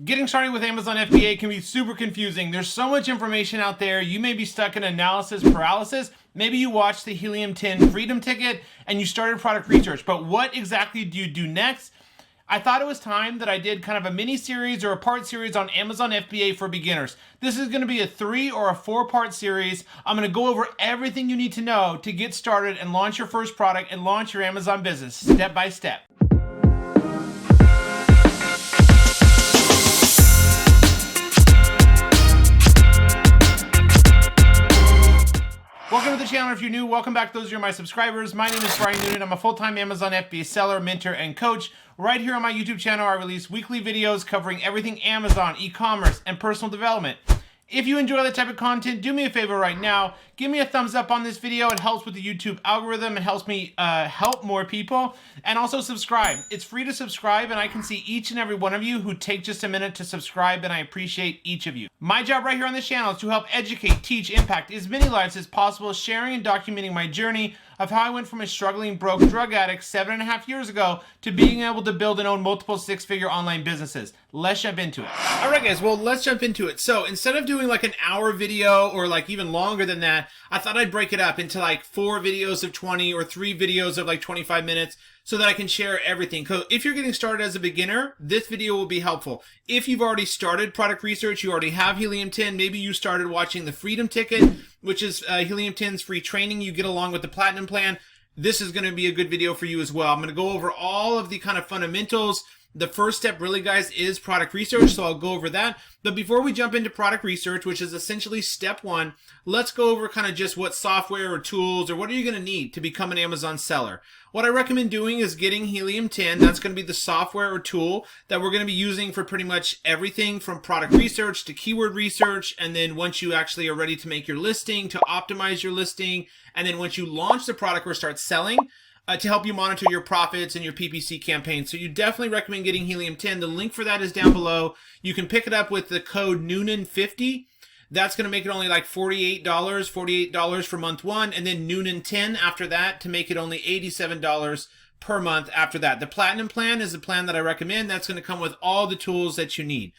Getting started with Amazon FBA can be super confusing. There's so much information out there. You may be stuck in analysis paralysis. Maybe you watched the Helium 10 Freedom Ticket and you started product research, but what exactly do you do next? I thought it was time that I did kind of a mini series or a part series on Amazon FBA for beginners. This is going to be a 3 or a 4-part series. I'm going to go over everything you need to know to get started and launch your first product and launch your Amazon business step by step. Welcome to the channel. If you're new, welcome back. Those who are my subscribers. My name is Noonan. I'm a full-time Amazon FBA seller, mentor, and coach. Right here on my YouTube channel, I release weekly videos covering everything Amazon, e-commerce, and personal development. If you enjoy that type of content, do me a favor right now. Give me a thumbs up on this video. It helps with the YouTube algorithm. It helps me help more people. And also subscribe. It's free to subscribe, and I can see each and every one of you who take just a minute to subscribe, and I appreciate each of you. My job right here on this channel is to help educate, teach, impact as many lives as possible, sharing and documenting my journey of how I went from a struggling, broke drug addict 7.5 years ago to being able to build and own multiple 6-figure online businesses. Let's jump into it. All right, guys, well, let's jump into it. So instead of doing like an hour video or like even longer than that, I thought I'd break it up into like 4 videos of 20 or 3 videos of like 25 minutes so that I can share everything. So if you're getting started as a beginner, this video will be helpful. If you've already started product research, you already have Helium 10, maybe you started watching the Freedom Ticket, which is Helium 10's free training you get along with the Platinum plan, this is going to be a good video for you as well. I'm going to go over all of the kind of fundamentals. The first step really, guys, is product research, so I'll go over that. But before we jump into product research, which is essentially step 1, let's go over kind of just what software or tools or what are you going to need to become an Amazon seller. What I recommend doing is getting Helium 10. That's going to be the software or tool that we're going to be using for pretty much everything from product research to keyword research. And then once you actually are ready to make your listing, to optimize your listing. And then once you launch the product or start selling, to help you monitor your profits and your PPC campaigns. So you definitely recommend getting Helium 10. The link for that is down below. You can pick it up with the code Noonan50. That's going to make it only like $48 for month 1, and then Noonan 10 after that to make it only $87 per month after that. The Platinum plan is the plan that I recommend. That's going to come with all the tools that you need.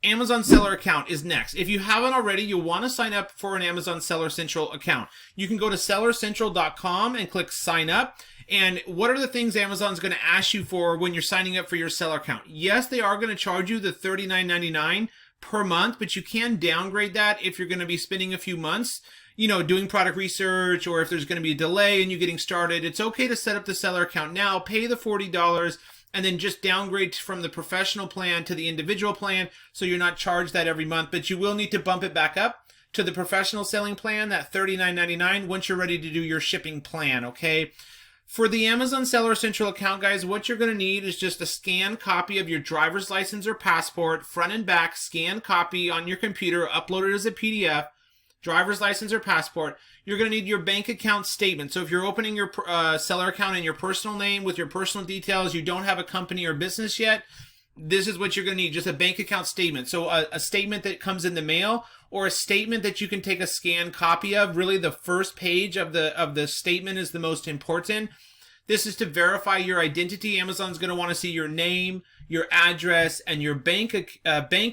Amazon Seller account is next. If you haven't already, you'll want to sign up for an Amazon Seller Central account. You can go to sellercentral.com and click sign up. And what are the things Amazon's going to ask you for when you're signing up for your seller account? Yes, they are going to charge you the $39.99 per month, but you can downgrade that if you're going to be spending a few months, you know, doing product research, or if there's going to be a delay in you getting started. It's okay to set up the seller account now, pay the $40, and then just downgrade from the professional plan to the individual plan, so you're not charged that every month, but you will need to bump it back up to the professional selling plan, that $39.99, once you're ready to do your shipping plan, okay? For the Amazon Seller Central account, guys, what you're going to need is just a scanned copy of your driver's license or passport, front and back, scanned copy on your computer, uploaded as a PDF, driver's license or passport. You're going to need your bank account statement. So if you're opening your seller account in your personal name with your personal details, you don't have a company or business yet, this is what you're going to need, just a bank account statement. So a statement that comes in the mail, or a statement that you can take a scanned copy of. Really, the first page of the statement is the most important. This is to verify your identity. Amazon's going to want to see your name, your address, and your bank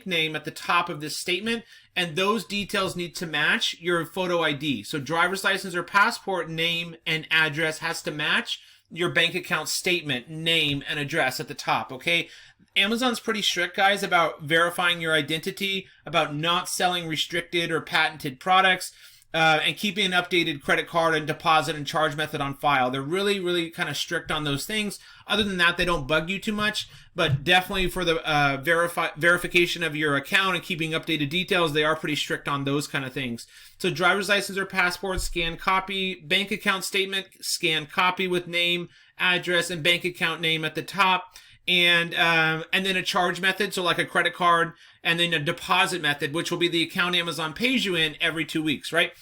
name at the top of this statement. And those details need to match your photo ID. So driver's license or passport name and address has to match your bank account statement, name, and address at the top, okay? Amazon's pretty strict, guys, about verifying your identity, about not selling restricted or patented products, and keeping an updated credit card and deposit and charge method on file. They're really, really kind of strict on those things. Other than that, they don't bug you too much, but definitely for the verification of your account and keeping updated details, they are pretty strict on those kind of things. So driver's license or passport, scanned copy, bank account statement, scanned copy with name, address, and bank account name at the top. And then a charge method, so like a credit card, and then a deposit method, which will be the account Amazon pays you in every 2 weeks, right?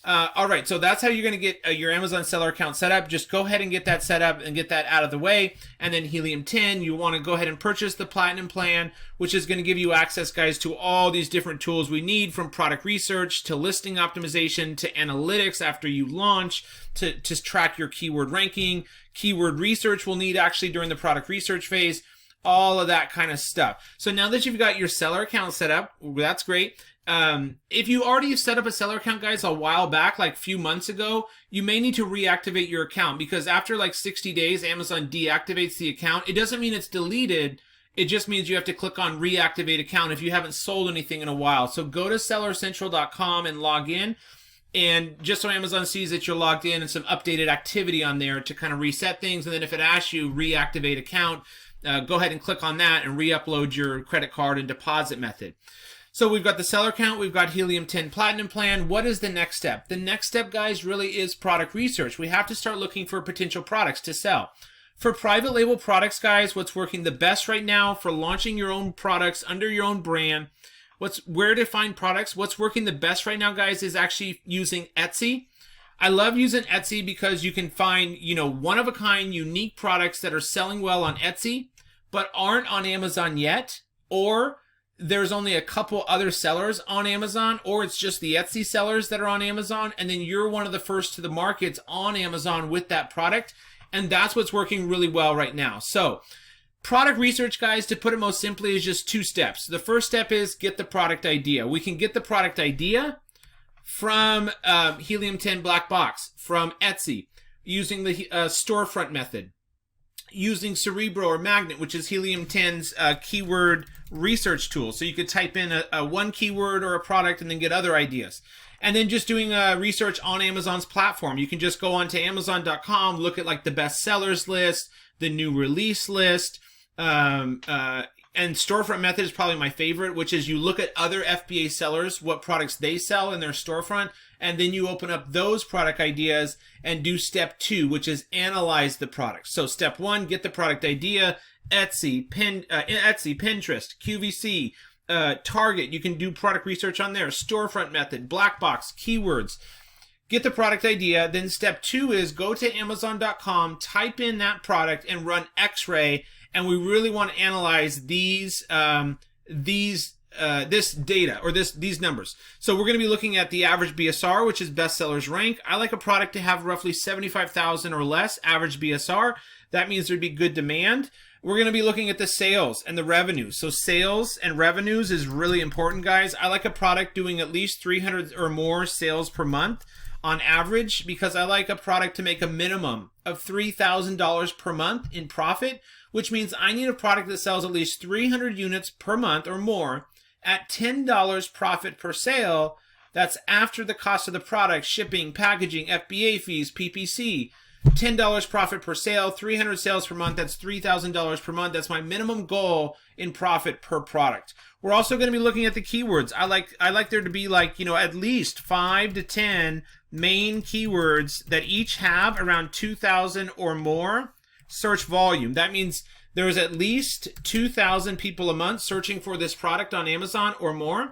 All right, so that's how you're going to get your Amazon seller account set up. Just go ahead and get that set up and get that out of the way. And then Helium 10, you want to go ahead and purchase the Platinum plan, which is going to give you access, guys, to all these different tools we need, from product research to listing optimization to analytics after you launch, to track your keyword ranking. Keyword research we'll need actually during the product research phase. all of that kind of stuff. So now that you've got your seller account set up, that's great. If you already set up a seller account, guys, a while back, like a few months ago, you may need to reactivate your account, because after like 60 days, Amazon deactivates the account. It doesn't mean it's deleted. It just means you have to click on reactivate account if you haven't sold anything in a while. So go to sellercentral.com and log in. And just so Amazon sees that you're logged in and some updated activity on there to kind of reset things. And then if it asks you reactivate account, go ahead and click on that and re-upload your credit card and deposit method. So we've got the seller account, we've got Helium 10 Platinum Plan. What is the next step? The next step, guys, really is product research. We have to start looking for potential products to sell. For private label products, guys, what's working the best right now for launching your own products under your own brand, where to find products, what's working the best right now, guys, is actually using Etsy. I love using Etsy because you can find, one-of-a-kind, unique products that are selling well on Etsy, but aren't on Amazon yet, or there's only a couple other sellers on Amazon, or it's just the Etsy sellers that are on Amazon, and then you're one of the first to the markets on Amazon with that product, and that's what's working really well right now. So product research, guys, to put it most simply, is just 2 steps. The first step is get the product idea. We can get the product idea from Helium 10 Black Box, from Etsy, using the storefront method, using Cerebro or Magnet, which is Helium 10's keyword research tool. So you could type in a one keyword or a product and then get other ideas. And then just doing research on Amazon's platform. You can just go onto Amazon.com, look at like the best sellers list, the new release list, and storefront method is probably my favorite, which is you look at other FBA sellers, what products they sell in their storefront, and then you open up those product ideas and do step 2, which is analyze the product. So step 1, get the product idea, Etsy, Pinterest, QVC, Target. You can do product research on there, storefront method, black box, keywords. Get the product idea. Then step 2 is go to Amazon.com, type in that product, and run X-ray. And we really want to analyze this data, or these numbers. So we're going to be looking at the average BSR, which is bestsellers rank. I like a product to have roughly 75,000 or less average BSR. That means there'd be good demand. We're going to be looking at the sales and the revenues. So sales and revenues is really important, guys. I like a product doing at least 300 or more sales per month on average, because I like a product to make a minimum of $3,000 per month in profit, which means I need a product that sells at least 300 units per month or more at $10 profit per sale. That's after the cost of the product, shipping, packaging, FBA fees, PPC. $10 profit per sale, 300 sales per month, that's $3,000 per month. That's my minimum goal in profit per product. We're also going to be looking at the keywords. I like there to be at least 5 to 10 main keywords that each have around 2,000 or more search volume. That means there's at least 2,000 people a month searching for this product on Amazon or more.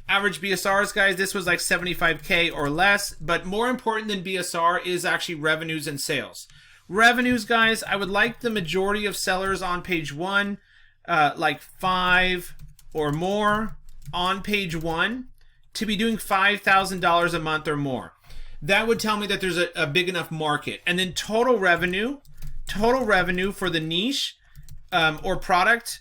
Average BSRs, guys, this was like 75K or less, but more important than BSR is actually revenues and sales. Revenues, guys, I would like the majority of sellers on page 1, like 5 or more on page 1, to be doing $5,000 a month or more. That would tell me that there's a big enough market. And then total revenue for the niche or product,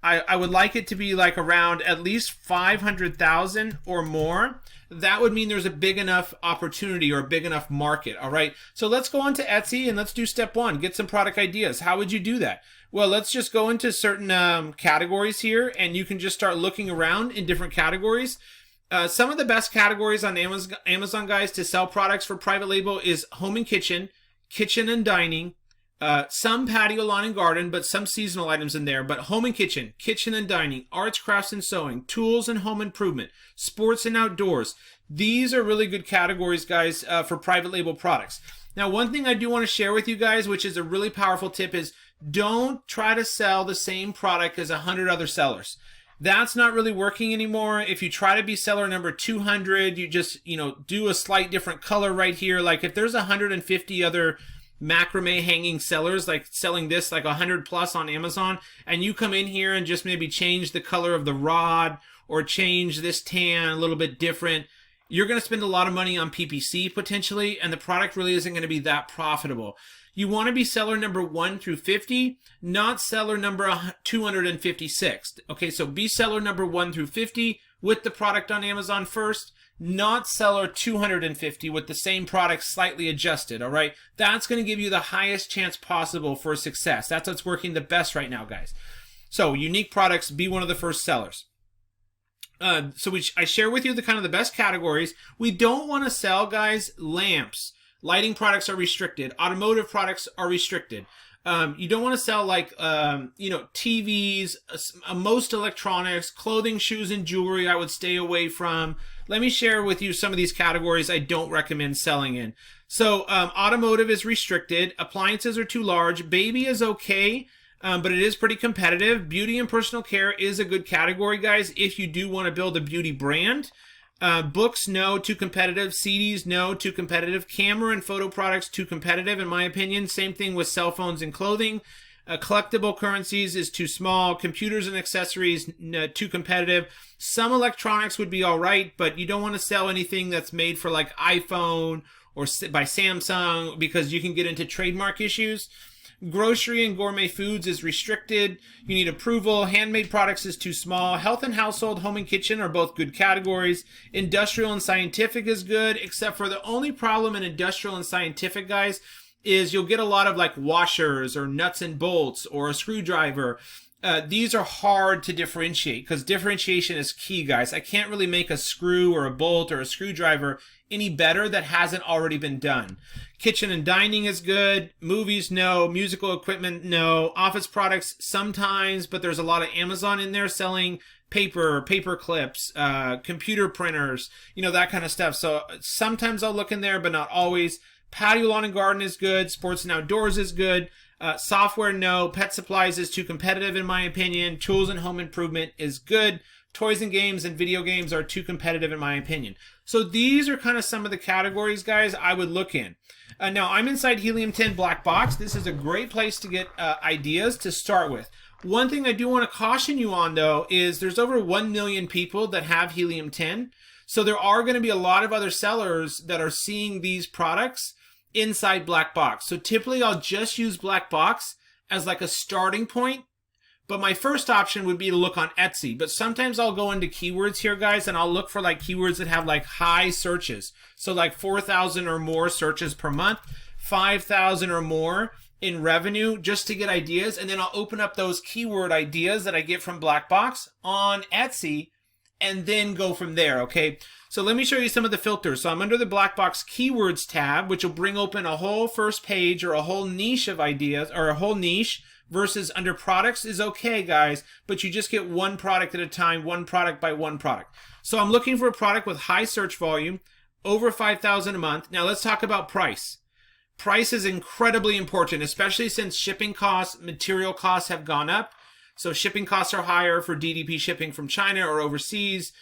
I would like it to be like around at least 500,000 or more. That would mean there's a big enough opportunity or a big enough market. All right. So let's go on to Etsy and let's do step 1. Get some product ideas. How would you do that? Well, let's just go into certain categories here, and you can just start looking around in different categories. Some of the best categories on Amazon, guys, to sell products for private label is home and kitchen, kitchen and dining, some patio, lawn and garden, but some seasonal items in there. But home and kitchen, kitchen and dining, arts, crafts and sewing, tools and home improvement, sports and outdoors. These are really good categories, guys, for private label products. Now, one thing I do want to share with you guys, which is a really powerful tip, is don't try to sell the same product as 100 other sellers. That's not really working anymore. If you try to be seller number 200, you just, do a slight different color right here. Like if there's 150 other macrame hanging sellers, like selling this like 100 plus on Amazon, and you come in here and just maybe change the color of the rod or change this tan a little bit different, you're going to spend a lot of money on PPC potentially, and the product really isn't going to be that profitable. You want to be seller number 1 through 50, not seller number 256. Okay, so be seller number 1 through 50 with the product on Amazon first, not seller 250 with the same product slightly adjusted, all right? That's going to give you the highest chance possible for success. That's what's working the best right now, guys. So unique products, be one of the first sellers. I share with you the kind of the best categories. We don't want to sell, guys, lamps. Lighting products are restricted. Automotive products are restricted. You don't want to sell like, TVs, most electronics, clothing, shoes, and jewelry I would stay away from. Let me share with you some of these categories I don't recommend selling in. So automotive is restricted. Appliances are too large. Baby is okay, but it is pretty competitive. Beauty and personal care is a good category, guys, if you do want to build a beauty brand. Books, no, too competitive. CDs, no, too competitive. Camera and photo products, too competitive, in my opinion. Same thing with cell phones and clothing. Collectible currencies is too small. Computers and accessories, too competitive. Some electronics would be all right, but you don't want to sell anything that's made for like iPhone or by Samsung because you can get into trademark issues. Grocery and gourmet foods is restricted. You need approval. Handmade products is too small. Health and household, home and kitchen are both good categories. Industrial and scientific is good, except for the only problem in industrial and scientific, guys, is you'll get a lot of like washers or nuts and bolts or a screwdriver. These are hard to differentiate because differentiation is key, guys. I can't really make a screw or a bolt or a screwdriver any better that hasn't already been done. Kitchen and dining is good. Movies, no. Musical equipment, no. Office products, sometimes, but there's a lot of Amazon in there selling paper clips, computer printers, that kind of stuff. So sometimes I'll look in there, but not always. Patio, lawn, and garden is good. Sports and outdoors is good. Software, no. Pet supplies is too competitive, in my opinion. Tools and home improvement is good. Toys and games and video games are too competitive, in my opinion. So these are kind of some of the categories, guys, I would look in. Now, I'm inside Helium 10 Black Box. This is a great place to get ideas to start with. One thing I do want to caution you on, though, is there's over 1 million people that have Helium 10. So there are going to be a lot of other sellers that are seeing these products inside Black Box. So typically I'll just use Black Box as like a starting point, but my first option would be to look on Etsy. But sometimes I'll go into keywords here, guys, and I'll look for like keywords that have like high searches. So like 4,000 or more searches per month, 5,000 or more in revenue, just to get ideas. And then I'll open up those keyword ideas that I get from Black Box on Etsy and then go from there, okay? So let me show you some of the filters. So I'm under the Black Box Keywords tab, which will bring open a whole first page or a whole niche of ideas, or a whole niche, versus under products is okay, guys, but you just get one product at a time, one product by one product. So I'm looking for a product with high search volume, over 5,000 a month. Now let's talk about price. Price is incredibly important, especially since shipping costs, material costs have gone up. So shipping costs are higher for DDP shipping from China or overseas.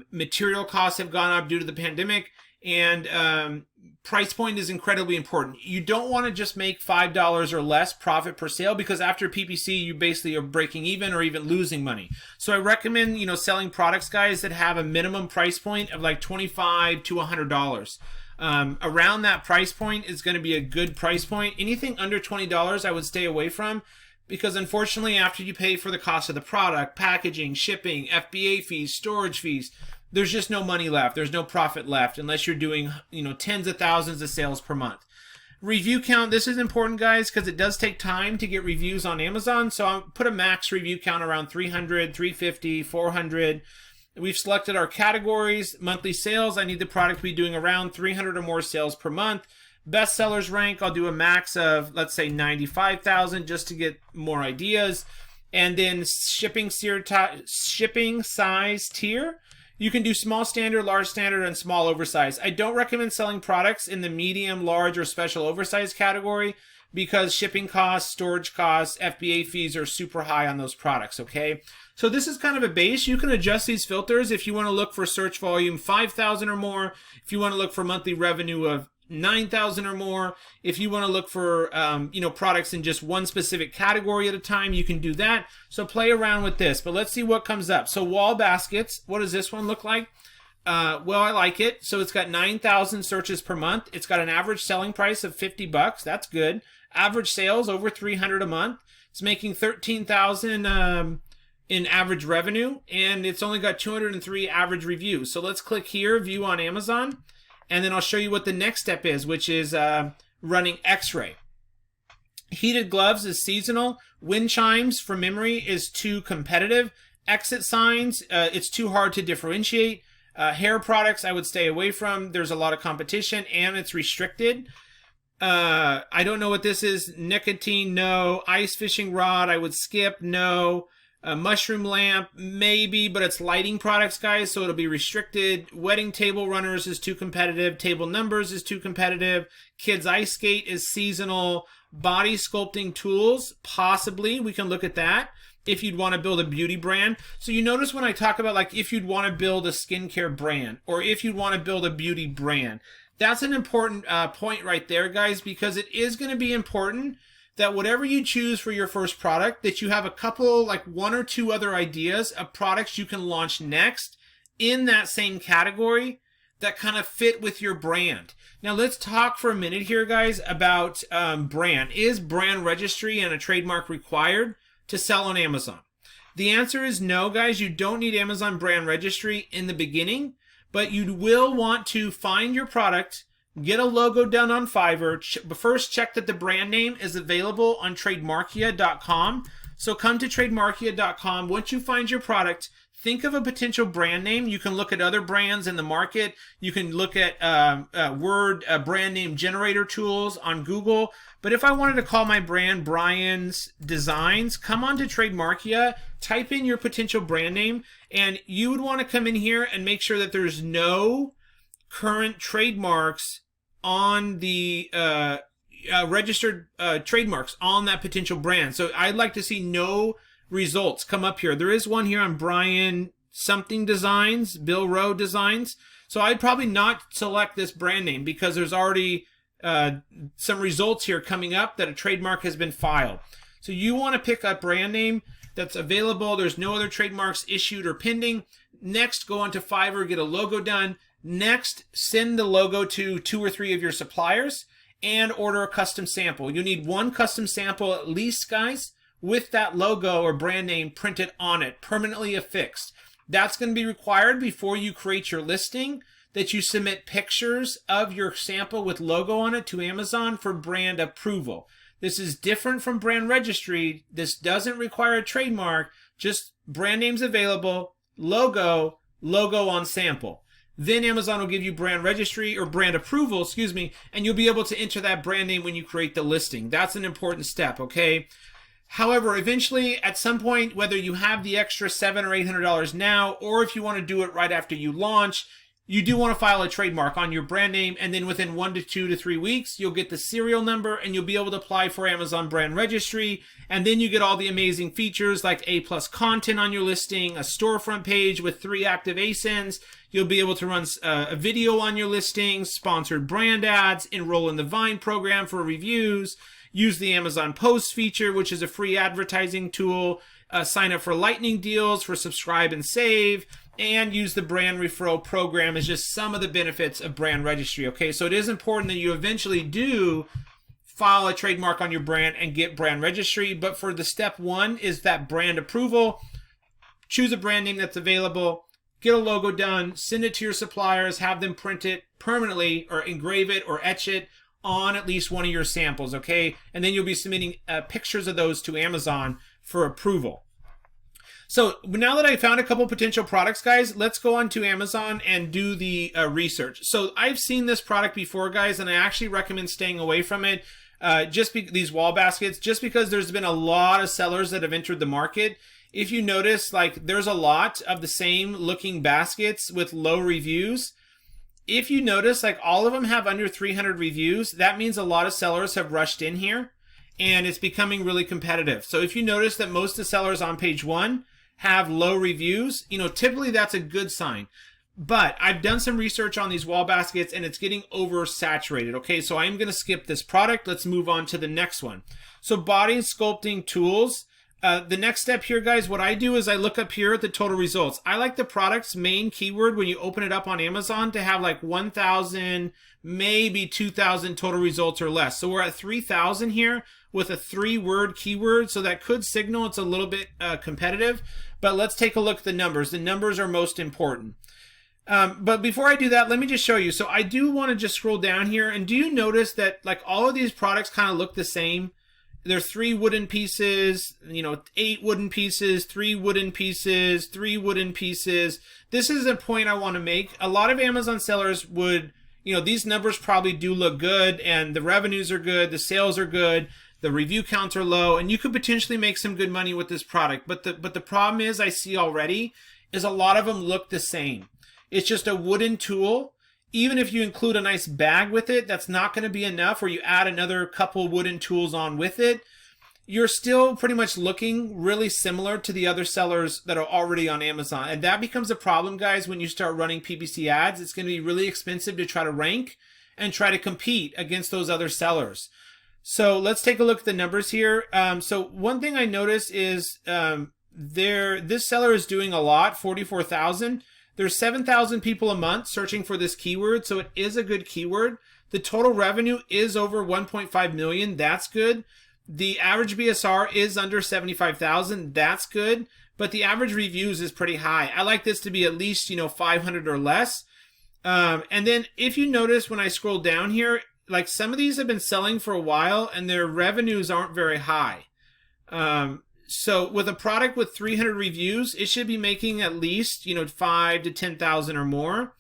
Material costs have gone up due to the pandemic, and price point is incredibly important. You don't want to just make $5 or less profit per sale, because after PPC, you basically are breaking even or even losing money. So I recommend, selling products, guys, that have a minimum price point of like $25 to $100. Around that price point is going to be a good price point. Anything under $20 I would stay away from, because unfortunately, after you pay for the cost of the product, packaging, shipping, FBA fees, storage fees, there's just no money left. There's no profit left unless you're doing, tens of thousands of sales per month. Review count, this is important, guys, because it does take time to get reviews on Amazon. So I'll put a max review count around 300, 350, 400. We've selected our categories. Monthly sales, I need the product to be doing around 300 or more sales per month. Best sellers rank, I'll do a max of, let's say, 95,000 just to get more ideas. And then shipping size tier, you can do small standard, large standard, and small oversized. I don't recommend selling products in the medium, large, or special oversized category, because shipping costs, storage costs, FBA fees are super high on those products, okay? So this is kind of a base. You can adjust these filters if you want to look for search volume 5,000 or more, if you want to look for monthly revenue of 9,000 or more. If you want to look for, products in just one specific category at a time, you can do that. So play around with this, but let's see what comes up. So wall baskets, what does this one look like? Well, I like it. So it's got 9,000 searches per month. It's got an average selling price of $50. That's good. Average sales over 300 a month. It's making 13,000 in average revenue, and it's only got 203 average reviews. So let's click here, view on Amazon, and then I'll show you what the next step is, which is running X-ray. Heated gloves is seasonal. Wind chimes, from memory, is too competitive. Exit signs, it's too hard to differentiate. Hair products, I would stay away from. There's a lot of competition, and it's restricted. I don't know what this is. Nicotine, no. Ice fishing rod, I would skip, no. A mushroom lamp, maybe, but it's lighting products, guys, so it'll be restricted. Wedding table runners is too competitive. Table numbers is too competitive. Kids ice skate is seasonal. Body sculpting tools, possibly. We can look at that if you'd want to build a beauty brand. So you notice when I talk about, like, if you'd want to build a skincare brand or if you'd want to build a beauty brand, that's an important point right there, guys, because it is going to be important that whatever you choose for your first product, that you have a couple, like 1 or 2 other ideas of products you can launch next in that same category that kind of fit with your brand. Now let's talk for a minute here, guys, about brand. Is brand registry and a trademark required to sell on Amazon? The answer is no, guys. You don't need Amazon brand registry in the beginning, but you will want to find your product, get a logo done on Fiverr. First, check that the brand name is available on trademarkia.com. So come to trademarkia.com. Once you find your product, think of a potential brand name. You can look at other brands in the market. You can look at word brand name generator tools on Google. But if I wanted to call my brand Brian's Designs, come on to Trademarkia, type in your potential brand name, and you would want to come in here and make sure that there's no current trademarks on the registered trademarks on that potential brand. So I'd like to see no results come up here. There is one here on Brian something designs, Bill Rowe Designs. So I'd probably not select this brand name because there's already some results here coming up that a trademark has been filed. So you want to pick a brand name that's available. There's no other trademarks issued or pending. Next, go onto Fiverr, get a logo done. Next, send the logo to 2 or 3 of your suppliers and order a custom sample. You need 1 custom sample at least, guys, with that logo or brand name printed on it, permanently affixed. That's going to be required before you create your listing, that you submit pictures of your sample with logo on it to Amazon for brand approval. This is different from brand registry. This doesn't require a trademark, just brand names available, logo on sample. Then Amazon will give you brand registry or brand approval, excuse me, and you'll be able to enter that brand name when you create the listing. That's an important step, okay? However, eventually, at some point, whether you have the extra $700 or $800 now, or if you want to do it right after you launch, you do want to file a trademark on your brand name, and then within 1 to 2 to 3 weeks, you'll get the serial number, and you'll be able to apply for Amazon brand registry, and then you get all the amazing features like A+ content on your listing, a storefront page with 3 active ASINs. You'll be able to run a video on your listing, sponsored brand ads, enroll in the Vine program for reviews, use the Amazon Post feature, which is a free advertising tool, sign up for lightning deals for subscribe and save, and use the brand referral program as just some of the benefits of brand registry, okay? So it is important that you eventually do file a trademark on your brand and get brand registry, but for the step 1 is that brand approval. Choose a brand name that's available, get a logo done, send it to your suppliers, have them print it permanently or engrave it or etch it on at least one of your samples, okay? And then you'll be submitting pictures of those to Amazon for approval. So now that I found a couple potential products, guys, let's go on to Amazon and do the research. So I've seen this product before, guys, and I actually recommend staying away from it. These wall baskets, just because there's been a lot of sellers that have entered the market. If you notice, like, there's a lot of the same looking baskets with low reviews. If you notice, like, all of them have under 300 reviews, that means a lot of sellers have rushed in here and it's becoming really competitive. So if you notice that most of the sellers on page 1 have low reviews, you know, typically that's a good sign. But I've done some research on these wall baskets and it's getting oversaturated. Okay, so I'm going to skip this product. Let's move on to the next one. So body sculpting tools. The next step here, guys, what I do is I look up here at the total results. I like the product's main keyword when you open it up on Amazon to have like 1,000, maybe 2,000 total results or less. So we're at 3,000 here with a 3-word keyword. So that could signal it's a little bit competitive. But let's take a look at the numbers. The numbers are most important. But before I do that, let me just show you. So I do want to just scroll down here. And do you notice that like all of these products kind of look the same? There's 3 wooden pieces, 8 wooden pieces, 3 wooden pieces, 3 wooden pieces. This is a point I want to make. A lot of Amazon sellers would, these numbers probably do look good and the revenues are good, the sales are good, the review counts are low, and you could potentially make some good money with this product. But the problem is I see already is a lot of them look the same. It's just a wooden tool. Even if you include a nice bag with it, that's not going to be enough, or you add another couple wooden tools on with it. You're still pretty much looking really similar to the other sellers that are already on Amazon. And that becomes a problem, guys, when you start running PPC ads. It's going to be really expensive to try to rank and try to compete against those other sellers. So let's take a look at the numbers here. So one thing I noticed is this seller is doing a lot, 44,000. There's 7,000 people a month searching for this keyword, so it is a good keyword. The total revenue is over 1.5 million. That's good. The average BSR is under 75,000. That's good. But the average reviews is pretty high. I like this to be at least, 500 or less. And then if you notice when I scroll down here, like some of these have been selling for a while and their revenues aren't very high. So with a product with 300 reviews, it should be making at least, 5 to 10,000 or more.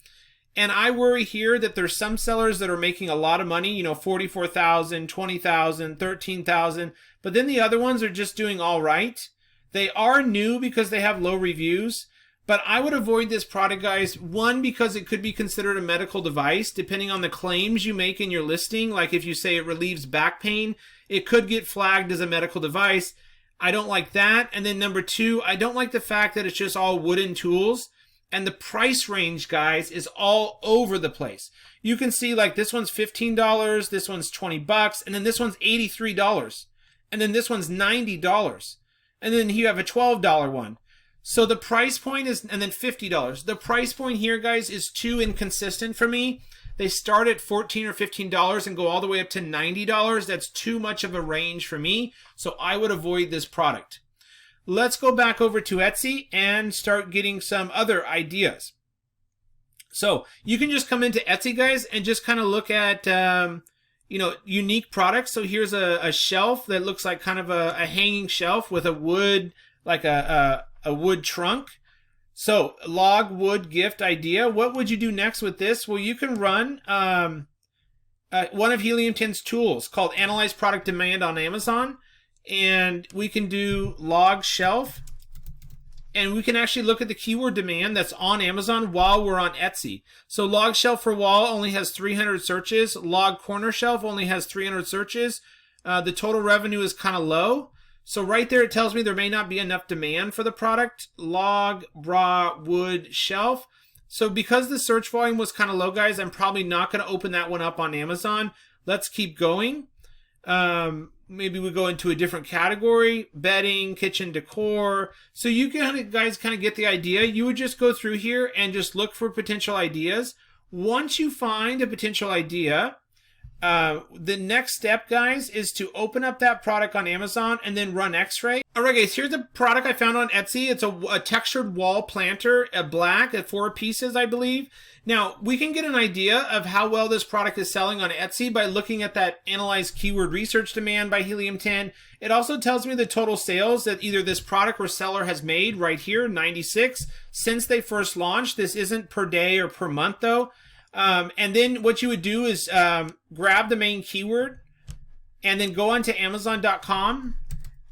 And I worry here that there's some sellers that are making a lot of money, 44,000, 20,000, 13,000, but then the other ones are just doing all right. They are new because they have low reviews, but I would avoid this product, guys. One, because it could be considered a medical device, depending on the claims you make in your listing. Like if you say it relieves back pain, it could get flagged as a medical device. I don't like that. And then number 2, I don't like the fact that it's just all wooden tools. And the price range, guys, is all over the place. You can see like this one's $15, this one's $20, and then this one's $83. And then this one's $90. And then you have a $12 one. So the price point is, and then $50. The price point here, guys, is too inconsistent for me. They start at $14 or $15 and go all the way up to $90. That's too much of a range for me, so I would avoid this product. Let's go back over to Etsy and start getting some other ideas. So you can just come into Etsy, guys, and just kind of look at, unique products. So here's a shelf that looks like kind of a hanging shelf with a wood, like a wood trunk. So log wood gift idea. What would you do next with this? Well, you can run one of Helium 10's tools called Analyze Product Demand on Amazon. And we can do log shelf. And we can actually look at the keyword demand that's on Amazon while we're on Etsy. So log shelf for wall only has 300 searches. Log corner shelf only has 300 searches. The total revenue is kind of low. So right there, it tells me there may not be enough demand for the product. Log, bra, wood, shelf. So because the search volume was kind of low, guys, I'm probably not going to open that one up on Amazon. Let's keep going. Maybe we go into a different category, bedding, kitchen decor. So you guys kind of get the idea. You would just go through here and just look for potential ideas. Once you find a potential idea, the next step, guys, is to open up that product on Amazon and then run X-ray. All right, guys, here's the product I found on Etsy. It's a textured wall planter, a black, at 4 pieces, I believe. Now, we can get an idea of how well this product is selling on Etsy by looking at that Analyze Keyword Research Demand by Helium 10. It also tells me the total sales that either this product or seller has made right here, 96, since they first launched. This isn't per day or per month, though. And then what you would do is grab the main keyword and then go onto Amazon.com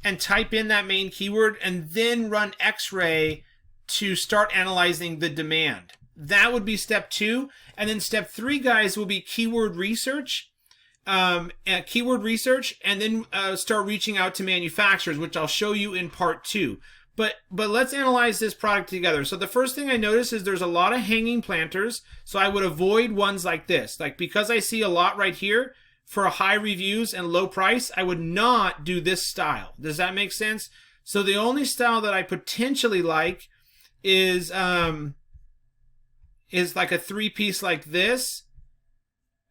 and type in that main keyword and then run X-ray to start analyzing the demand. That would be step 2. And then step 3, guys, will be keyword research. And then start reaching out to manufacturers, which I'll show you in part 2. But let's analyze this product together. So the first thing I notice is there's a lot of hanging planters. So I would avoid ones like this. Like because I see a lot right here for high reviews and low price, I would not do this style. Does that make sense? So the only style that I potentially like is like a 3-piece like this.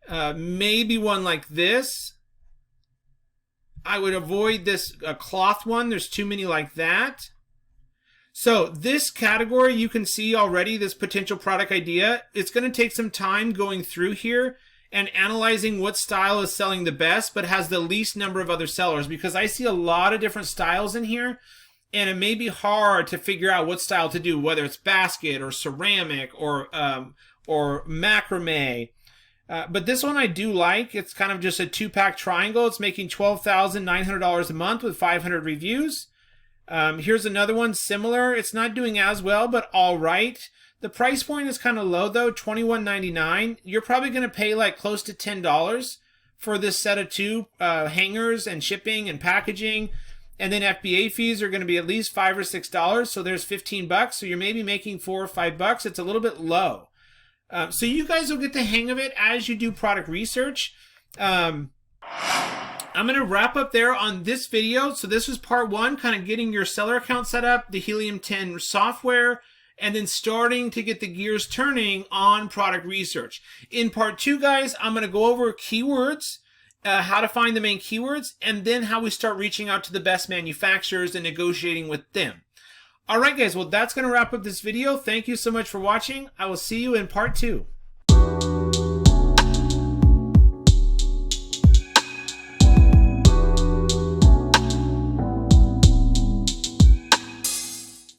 Maybe one like this. I would avoid this cloth one. There's too many like that. So this category, you can see already this potential product idea. It's going to take some time going through here and analyzing what style is selling the best but has the least number of other sellers, because I see a lot of different styles in here and it may be hard to figure out what style to do, whether it's basket or ceramic or macrame. But this one I do like. It's kind of just a 2-pack triangle. It's making $12,900 a month with 500 reviews. Here's another one similar. It's not doing as well, but all right. The price point is kind of low though, $21.99. You're probably going to pay like close to $10 for this set of 2 hangers and shipping and packaging. And then FBA fees are going to be at least $5 or $6. So there's $15. So you're maybe making $4 or $5. It's a little bit low. So you guys will get the hang of it as you do product research. I'm going to wrap up there on this video. So this was part 1, kind of getting your seller account set up, the Helium 10 software, and then starting to get the gears turning on product research. In part 2, guys, I'm going to go over keywords, how to find the main keywords, and then how we start reaching out to the best manufacturers and negotiating with them. All right, guys, well, that's going to wrap up this video. Thank you so much for watching. I will see you in part 2.